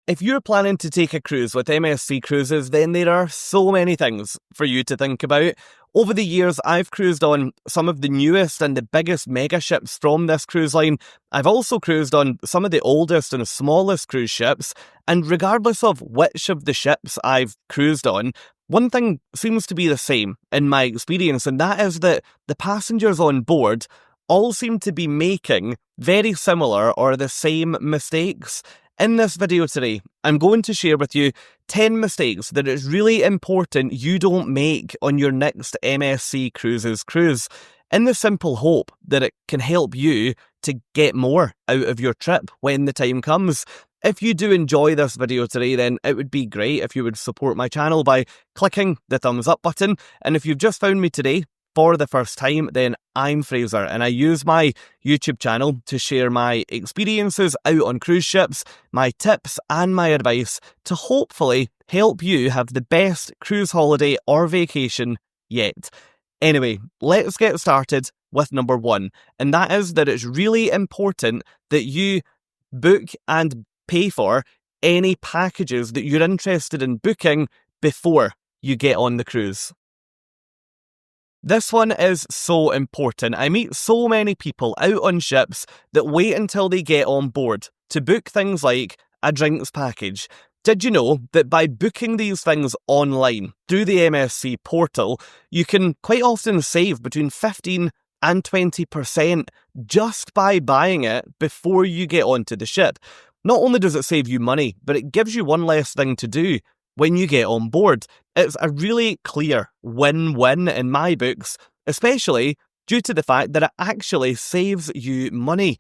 If you're planning to take a cruise with MSC Cruises, then there are so many things for you to think about. Over the years, I've cruised on some of the newest and the biggest mega ships from this cruise line. I've also cruised on some of the oldest and smallest cruise ships, and regardless of which of the ships I've cruised on, one thing seems to be the same in my experience, and that is that the passengers on board all seem to be making very similar or the same mistakes. In this video today, I'm going to share with you 10 mistakes that it's really important you don't make on your next MSC Cruises cruise, in the simple hope that it can help you to get more out of your trip when the time comes. If you do enjoy this video today, then it would be great if you would support my channel by clicking the thumbs up button. And if you've just found me today for the first time, then I'm Fraser, and I use my YouTube channel to share my experiences out on cruise ships, my tips and my advice to hopefully help you have the best cruise holiday or vacation yet. Anyway, let's get started with number one, and that is that it's really important that you book and pay for any packages that you're interested in booking before you get on the cruise. This one is so important. I meet so many people out on ships that wait until they get on board to book things like a drinks package. Did you know that by booking these things online through the MSC portal, you can quite often save between 15 and 20% just by buying it before you get onto the ship? Not only does it save you money, but it gives you one less thing to do when you get on board. It's a really clear win-win in my books, especially due to the fact that it actually saves you money.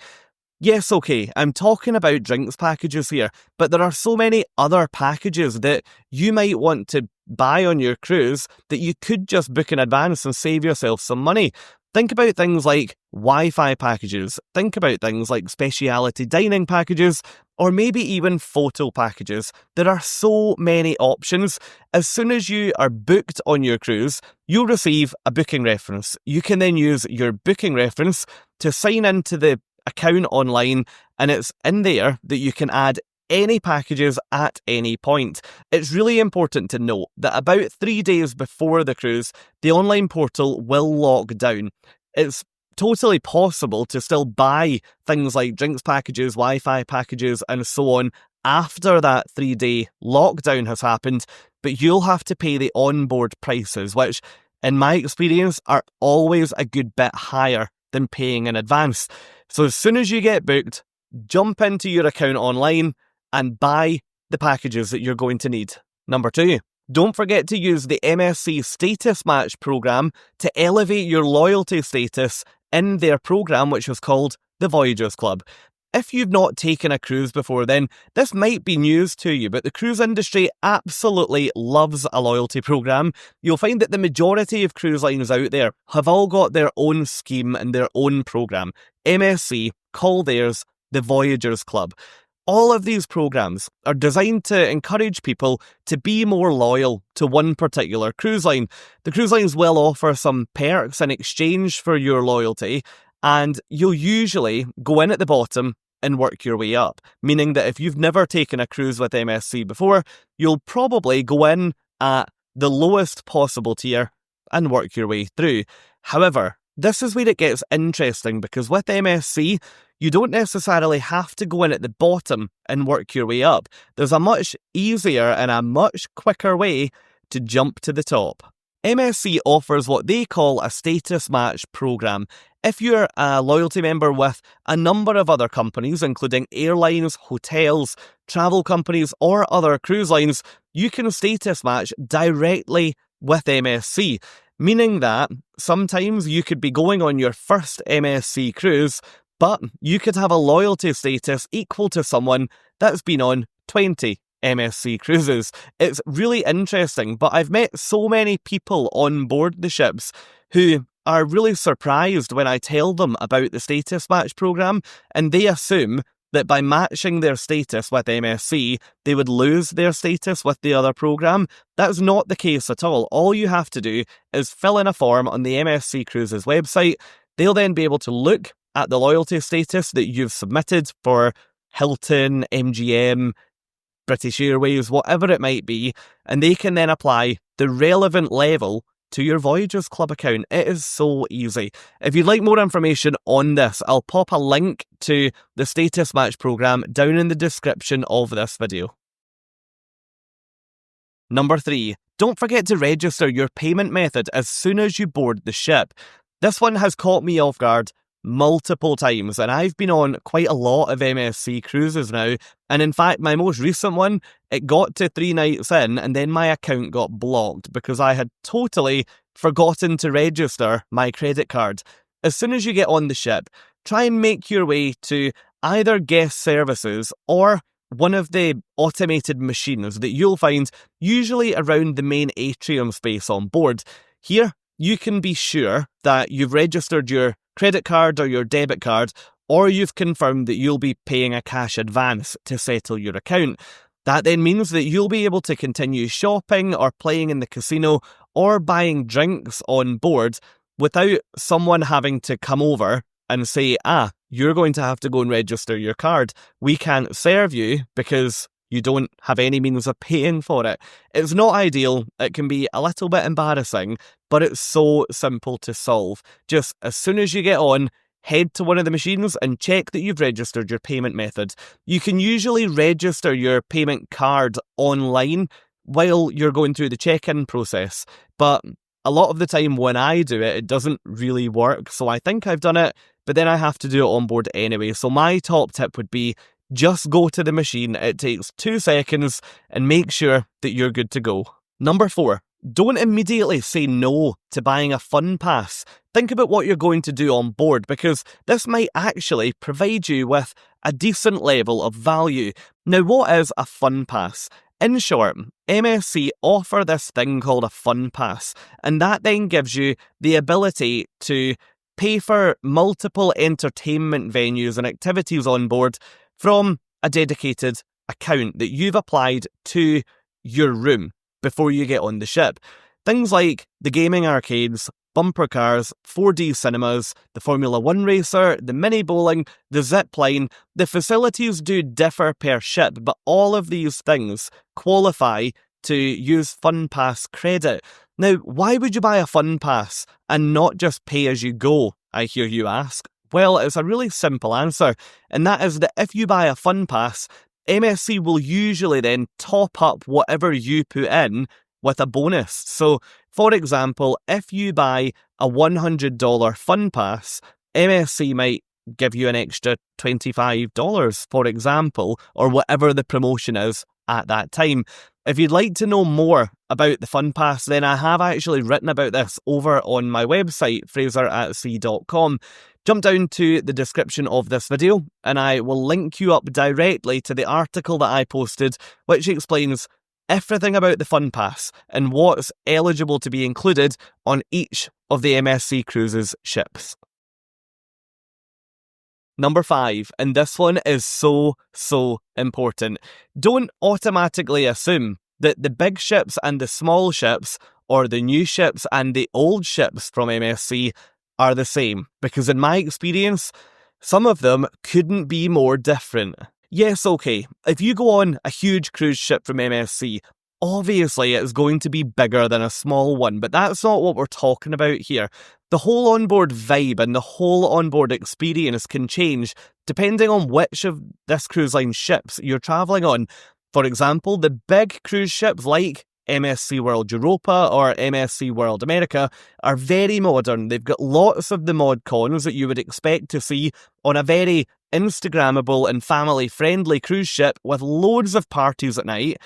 Yes, okay, I'm talking about drinks packages here, but there are so many other packages that you might want to buy on your cruise that you could just book in advance and save yourself some money. Think about things like Wi-Fi packages, think about things like speciality dining packages, or maybe even photo packages. There are so many options. As soon as you are booked on your cruise, you'll receive a booking reference. You can then use your booking reference to sign into the account online, and it's in there that you can add any packages at any point. It's really important to note that about 3 days before the cruise, the online portal will lock down. It's totally possible to still buy things like drinks packages, Wi-Fi packages, and so on after that 3-day lockdown has happened, but you'll have to pay the onboard prices, which, in my experience, are always a good bit higher than paying in advance. So as soon as you get booked, jump into your account online and buy the packages that you're going to need. Number 2, don't forget to use the MSC Status Match program to elevate your loyalty status in their program, which is called the Voyagers Club. If you've not taken a cruise before, then this might be news to you, but the cruise industry absolutely loves a loyalty program. You'll find that the majority of cruise lines out there have all got their own scheme and their own program. MSC call theirs the Voyagers Club. All of these programs are designed to encourage people to be more loyal to one particular cruise line. The cruise lines will offer some perks in exchange for your loyalty, and you'll usually go in at the bottom and work your way up, meaning that if you've never taken a cruise with MSC before, you'll probably go in at the lowest possible tier and work your way through. However, this is where it gets interesting, because with MSC, you don't necessarily have to go in at the bottom and work your way up. There's a much easier and a much quicker way to jump to the top. MSC offers what they call a status match program. If you're a loyalty member with a number of other companies, including airlines, hotels, travel companies, or other cruise lines, you can status match directly with MSC, meaning that sometimes you could be going on your first MSC cruise, but you could have a loyalty status equal to someone that's been on 20 MSC cruises. It's really interesting, but I've met so many people on board the ships who are really surprised when I tell them about the status match program, and they assume that by matching their status with MSC, they would lose their status with the other program. That's not the case at all. All you have to do is fill in a form on the MSC Cruises website. They'll then be able to look at the loyalty status that you've submitted for Hilton, MGM, British Airways, whatever it might be, and they can then apply the relevant level to your Voyagers Club account. It is so easy. If you'd like more information on this, I'll pop a link to the status match program down in the description of this video. Number 3, don't forget to register your payment method as soon as you board the ship. This one has caught me off guard multiple times, and I've been on quite a lot of MSC Cruises now, and in fact my most recent one, it got to 3 nights in and then my account got blocked because I had totally forgotten to register my credit card. As soon as you get on the ship, try and make your way to either guest services or one of the automated machines that you'll find usually around the main atrium space on board. Here, you can be sure that you've registered your credit card or your debit card, or you've confirmed that you'll be paying a cash advance to settle your account. That then means that you'll be able to continue shopping or playing in the casino or buying drinks on board without someone having to come over and say, you're going to have to go and register your card. We can't serve you because you don't have any means of paying for it. It's not ideal. It can be a little bit embarrassing, but it's so simple to solve. Just as soon as you get on, head to one of the machines and check that you've registered your payment method. You can usually register your payment card online while you're going through the check-in process, but a lot of the time when I do it, it doesn't really work. So I think I've done it, but then I have to do it on board anyway. So my top tip would be just go to the machine. It takes 2 seconds and make sure that you're good to go. Number 4, don't immediately say no to buying a fun pass. Think about what you're going to do on board, because this might actually provide you with a decent level of value. Now, what is a fun pass? In short, MSC offer this thing called a fun pass, and that then gives you the ability to pay for multiple entertainment venues and activities on board from a dedicated account that you've applied to your room before you get on the ship. Things like the gaming arcades, bumper cars, 4D cinemas, the Formula 1 racer, the mini bowling, the zip line. The facilities do differ per ship, but all of these things qualify to use Fun Pass credit. Now, why would you buy a Fun Pass and not just pay as you go, I hear you ask? Well, it's a really simple answer, and that is that if you buy a Fun Pass, MSC will usually then top up whatever you put in with a bonus. So, for example, if you buy a $100 Fun Pass, MSC might give you an extra $25, for example, or whatever the promotion is at that time. If you'd like to know more about the Fun Pass, then I have actually written about this over on my website, FRASER@SEA.com. Jump down to the description of this video and I will link you up directly to the article that I posted, which explains everything about the Fun Pass and what's eligible to be included on each of the MSC Cruises ships. Number 5, and this one is so important. Don't automatically assume that the big ships and the small ships, or the new ships and the old ships from MSC, are the same, because in my experience, some of them couldn't be more different. Yes, okay, if you go on a huge cruise ship from MSC, obviously it's going to be bigger than a small one, but that's not what we're talking about here. The whole onboard vibe and the whole onboard experience can change depending on which of this cruise line ships you're travelling on. For example, the big cruise ships like MSC World Europa or MSC World America are very modern. They've got lots of the mod cons that you would expect to see on a very Instagrammable and family-friendly cruise ship with loads of parties at night.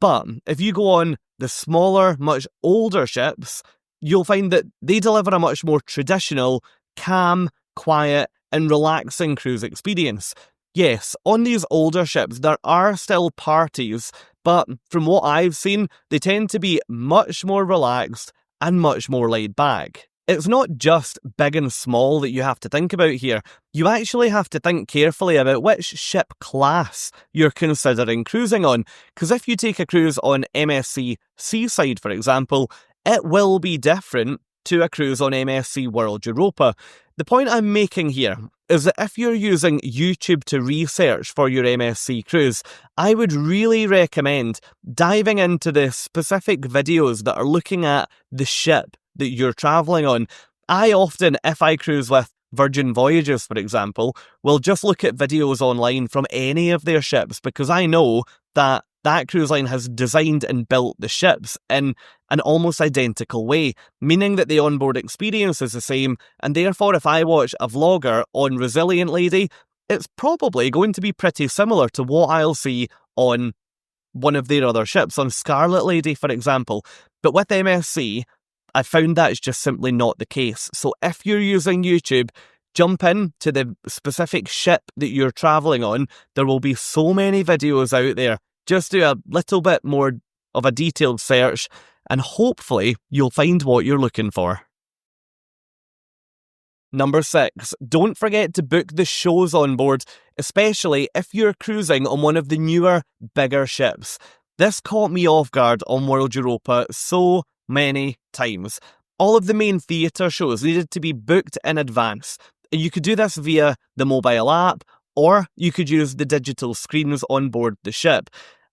But if you go on the smaller, much older ships, you'll find that they deliver a much more traditional, calm, quiet, and relaxing cruise experience. Yes, on these older ships, there are still parties, but from what I've seen, they tend to be much more relaxed and much more laid back. It's not just big and small that you have to think about here. You actually have to think carefully about which ship class you're considering cruising on, because if you take a cruise on MSC Seaside, for example, it will be different to a cruise on MSC World Europa. The point I'm making here is that if you're using YouTube to research for your MSC cruise, I would really recommend diving into the specific videos that are looking at the ship that you're travelling on. I often, if I cruise with Virgin Voyages, for example, will just look at videos online from any of their ships because I know that that cruise line has designed and built the ships in an almost identical way, meaning that the onboard experience is the same, and therefore if I watch a vlogger on Resilient Lady, it's probably going to be pretty similar to what I'll see on one of their other ships, on Scarlet Lady, for example. But with MSC, I found that is just simply not the case. So if you're using YouTube, jump in to the specific ship that you're travelling on. There will be so many videos out there. Just do a little bit more of a detailed search and hopefully you'll find what you're looking for. Number 6, don't forget to book the shows on board, especially if you're cruising on one of the newer, bigger ships. This caught me off guard on World Europa so many times. All of the main theatre shows needed to be booked in advance. You could do this via the mobile app, or you could use the digital screens on board the ship.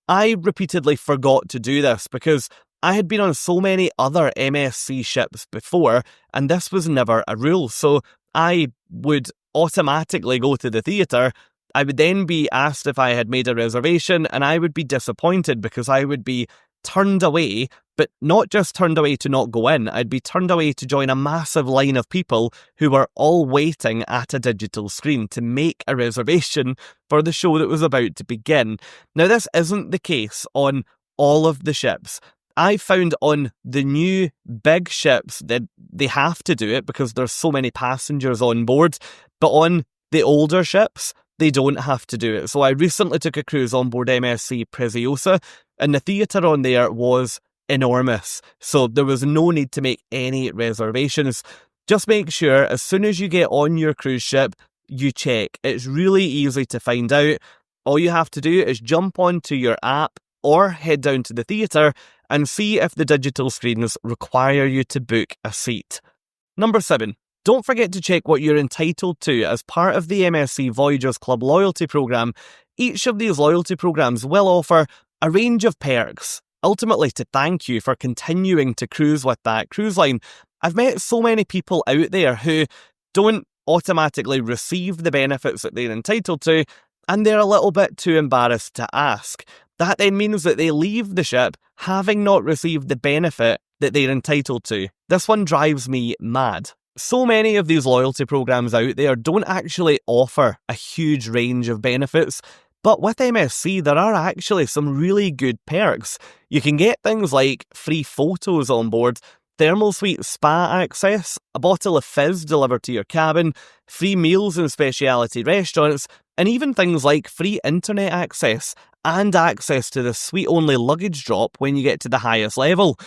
I repeatedly forgot to do this because I had been on so many other MSC ships before, and this was never a rule. So I would automatically go to the theatre. I would then be asked if I had made a reservation, and I would be disappointed because I would be turned away, but not just turned away to not go in, I'd be turned away to join a massive line of people who were all waiting at a digital screen to make a reservation for the show that was about to begin. Now, this isn't the case on all of the ships. I found on the new big ships that they have to do it because there's so many passengers on board, but on the older ships, they don't have to do it. So I recently took a cruise on board MSC Preziosa, and the theatre on there was enormous. So there was no need to make any reservations. Just make sure as soon as you get on your cruise ship, you check. It's really easy to find out. All you have to do is jump onto your app or head down to the theatre and see if the digital screens require you to book a seat. Number 7. Don't forget to check what you're entitled to as part of the MSC Voyagers Club loyalty programme. Each of these loyalty programmes will offer a range of perks, ultimately to thank you for continuing to cruise with that cruise line. I've met so many people out there who don't automatically receive the benefits that they're entitled to, and they're a little bit too embarrassed to ask. That then means that they leave the ship having not received the benefit that they're entitled to. This one drives me mad. So many of these loyalty programs out there don't actually offer a huge range of benefits, but with MSC there are actually some really good perks. You can get things like free photos on board, thermal suite spa access, a bottle of fizz delivered to your cabin, free meals in specialty restaurants, and even things like free internet access and access to the suite-only luggage drop when you get to the highest level.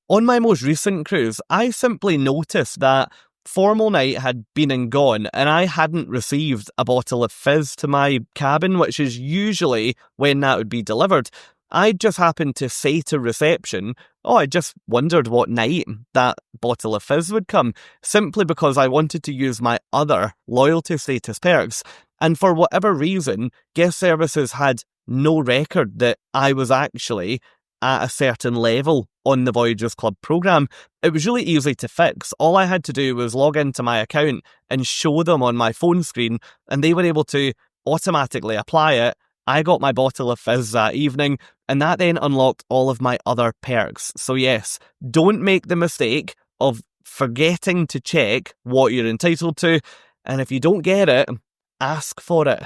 On my most recent cruise, I simply noticed that formal night had been and gone, and I hadn't received a bottle of fizz to my cabin, which is usually when that would be delivered. I just happened to say to reception, I just wondered what night that bottle of fizz would come, simply because I wanted to use my other loyalty status perks. And for whatever reason, guest services had no record that I was actually at a certain level on the Voyagers Club programme. It was really easy to fix. All I had to do was log into my account and show them on my phone screen, and they were able to automatically apply it. I got my bottle of fizz that evening, and that then unlocked all of my other perks. So yes, don't make the mistake of forgetting to check what you're entitled to, and if you don't get it, ask for it.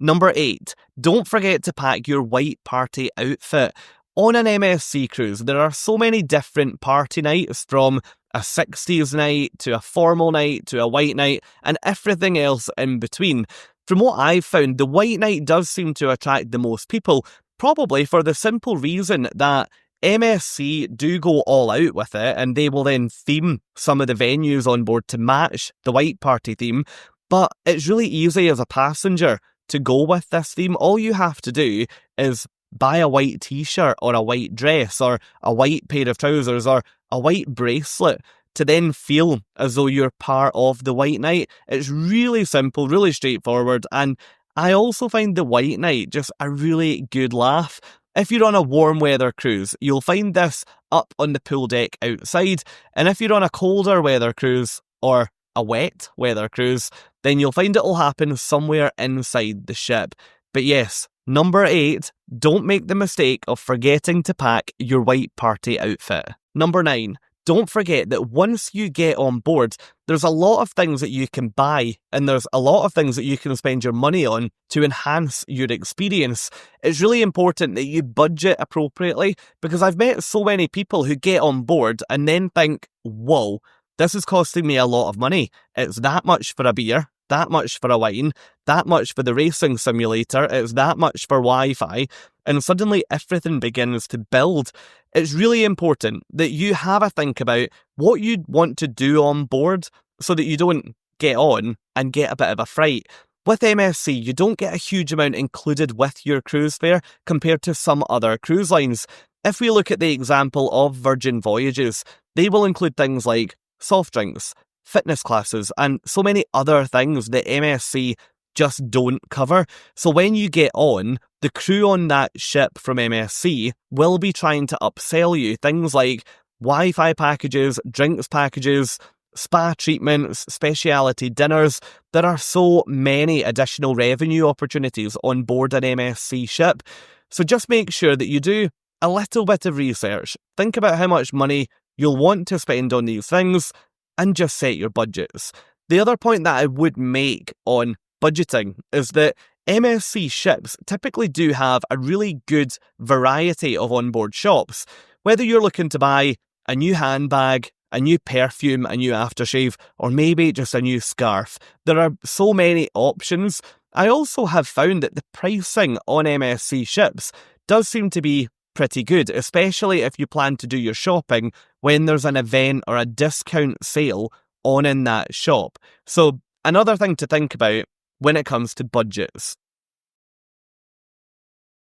Number 8, don't forget to pack your white party outfit. On an MSC cruise, there are so many different party nights, from a 60s night to a formal night to a white night and everything else in between. From what I've found, the white night does seem to attract the most people, probably for the simple reason that MSC do go all out with it, and they will then theme some of the venues on board to match the white party theme. But it's really easy as a passenger to go with this theme. All you have to do is buy a white t-shirt or a white dress or a white pair of trousers or a white bracelet. to then feel as though you're part of the white knight. It's really simple, really straightforward, and I also find the white knight just a really good laugh. If you're on a warm weather cruise, you'll find this up on the pool deck outside, and if you're on a colder weather cruise or a wet weather cruise, then you'll find it'll happen somewhere inside the ship. But yes, number 8, don't make the mistake of forgetting to pack your white party outfit. Number 9, don't forget that once you get on board, there's a lot of things that you can buy and there's a lot of things that you can spend your money on to enhance your experience. It's really important that you budget appropriately, because I've met so many people who get on board and then think, whoa, this is costing me a lot of money. It's that much for a beer, that much for a wine, that much for the racing simulator, it's that much for Wi-Fi, and suddenly everything begins to build. It's really important that you have a think about what you want to do on board so that you don't get on and get a bit of a fright. With MSC, you don't get a huge amount included with your cruise fare compared to some other cruise lines. If we look at the example of Virgin Voyages, they will include things like soft drinks, fitness classes, and so many other things that MSC just don't cover. So when you get on, the crew on that ship from MSC will be trying to upsell you things like Wi-Fi packages, drinks packages, spa treatments, speciality dinners. There are so many additional revenue opportunities on board an MSC ship. So just make sure that you do a little bit of research. Think about how much money you'll want to spend on these things and just set your budgets. The other point that I would make on budgeting is that MSC ships typically do have a really good variety of onboard shops. Whether you're looking to buy a new handbag, a new perfume, a new aftershave, or maybe just a new scarf, there are so many options. I also have found that the pricing on MSC ships does seem to be pretty good, especially if you plan to do your shopping when there's an event or a discount sale on in that shop. So another thing to think about when it comes to budgets.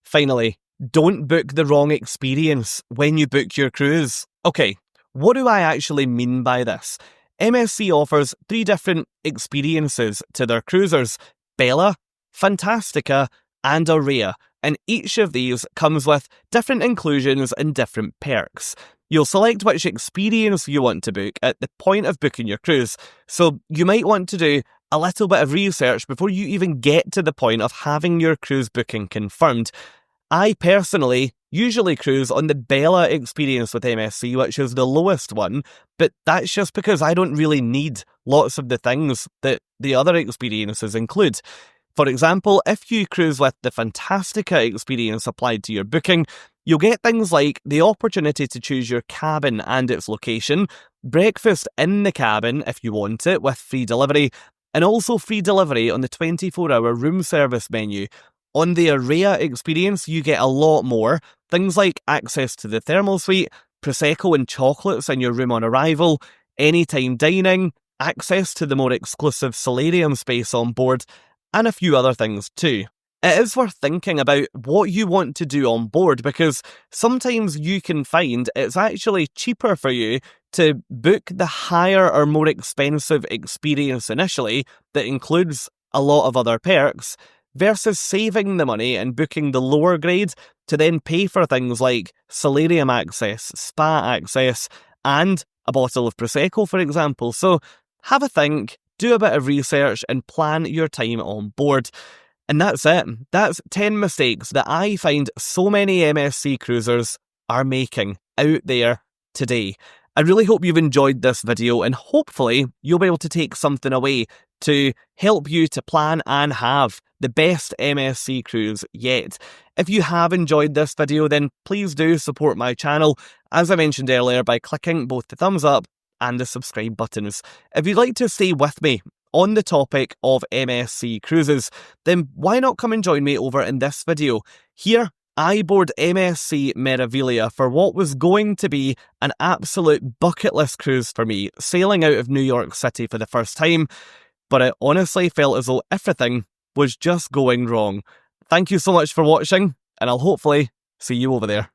Finally, don't book the wrong experience when you book your cruise. Okay, what do I actually mean by this? MSC offers 3 different experiences to their cruisers: Bella, Fantastica, and Aurea, and each of these comes with different inclusions and different perks. You'll select which experience you want to book at the point of booking your cruise, so you might want to do a little bit of research before you even get to the point of having your cruise booking confirmed. I personally usually cruise on the Bella experience with MSC, which is the lowest one, but that's just because I don't really need lots of the things that the other experiences include. For example, if you cruise with the Fantastica experience applied to your booking, you'll get things like the opportunity to choose your cabin and its location, breakfast in the cabin if you want it with free delivery, and also free delivery on the 24-hour room service menu. On the Aurea experience, you get a lot more, things like access to the thermal suite, Prosecco and chocolates in your room on arrival, anytime dining, access to the more exclusive solarium space on board, and a few other things too. It is worth thinking about what you want to do on board, because sometimes you can find it's actually cheaper for you to book the higher or more expensive experience initially that includes a lot of other perks, versus saving the money and booking the lower grade to then pay for things like solarium access, spa access, and a bottle of Prosecco, for example. So have a think, do a bit of research, and plan your time on board. And that's it. That's 10 mistakes that I find so many MSC cruisers are making out there today. I really hope you've enjoyed this video, and hopefully you'll be able to take something away to help you to plan and have the best MSC cruise yet. If you have enjoyed this video, then please do support my channel, as I mentioned earlier, by clicking both the thumbs up and the subscribe buttons. If you'd like to stay with me on the topic of MSC Cruises, then why not come and join me over in this video. Here, I board MSC Meraviglia for what was going to be an absolute bucket list cruise for me, sailing out of New York City for the first time, but it honestly felt as though everything was just going wrong. Thank you so much for watching, and I'll hopefully see you over there.